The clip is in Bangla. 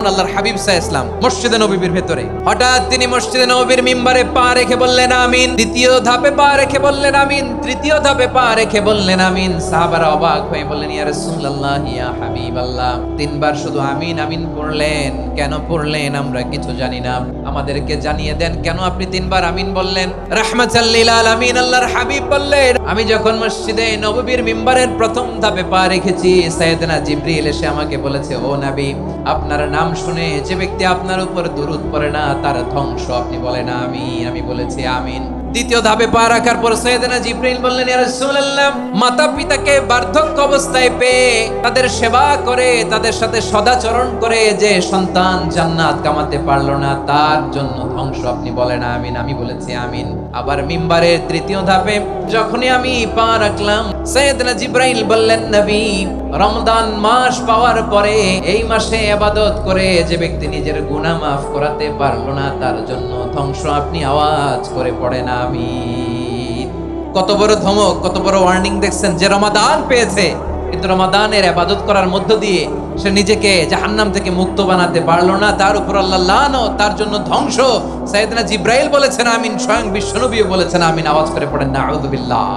আল্লাহর হাবিব সাল্লাল্লাহু আলাইহি ওয়াসাল্লাম মসজিদে নববীর ভেতরে, হঠাৎ তিনি মসজিদে নববীর মিম্বারে পা রেখে বললেন আমিন। দ্বিতীয় ধাপে পা রেখে বললেন আমিন। তৃতীয় ধাপে পা রেখে বললেন আমিন। সাহাবারা অবাক হয়ে বললেন, ইয়া রাসূলুল্লাহ, ইয়া হাবিবাল্লাহ, তিনবার শুধু আমিন আমিন পড়লেন, কেন পড়লেন আমরা কিছু জানি না, আমাদেরকে জানিয়ে দেন কেন আপনি তিনবার আমিন বললেন। রাহমাতাল লিল আলামিন আল্লাহর হাবিব বললেন, আমি যখন মসজিদে নববীর মিম্বারের প্রথম ধাপে পা রেখেছি, সাইয়েদনা জিবরিল এসে আমাকে বলেছে, ও নবী, আপনার নাম শুনে যে ব্যক্তি আপনার উপর দুরূদ পড়ে না তার ধ্বংস। আপনি বলেন আমিন। আমি বলেছি আমিন। দ্বিতীয় ধাপে পা রাখার পর সাইয়েদনা জিবরিল বললেন, ইয়া রাসূলুল্লাহ, মাতা পিতাকে বার্ধক্য অবস্থায় পেয়ে তাদের সেবা করে, তাদের সাথে সদাচরণ করে যে সন্তান জান্নাত কামাতে পারলো না তার জন্য ধ্বংস। আপনি বলেন আমিন। আমি বলেছি আমিন। আবার মিম্বারের তৃতীয় ধাপে যখনই আমি পা রাখলাম, সাইয়েদনা জিবরাইল বললেন, নবী, রমজান মাস পাওয়ার পরে এই মাসে ইবাদত করে যে ব্যক্তি নিজের গুনাহ মাফ করাতে পারলো না তার জন্য ধ্বংস। আপনি আওয়াজ করে পড়েন আমিন। কত বড় ধমক, কত বড় ওয়ার্নিং দেখছেন, যে রমাদান পেয়েছে কিন্তু রমাদানের ইবাদত করার মধ্য দিয়ে সে নিজেকে জাহান্নাম থেকে মুক্ত বানাতে পারলো না, তার উপর আল্লাহ লানত, তার জন্য ধ্বংস। সাইয়েদনা জিবরাইল বলেছেন আমিন, স্বয়ং বিশ্বনবীও বলেছেন আমিন। আওয়াজ করে পড়েন নাউযুবিল্লাহ।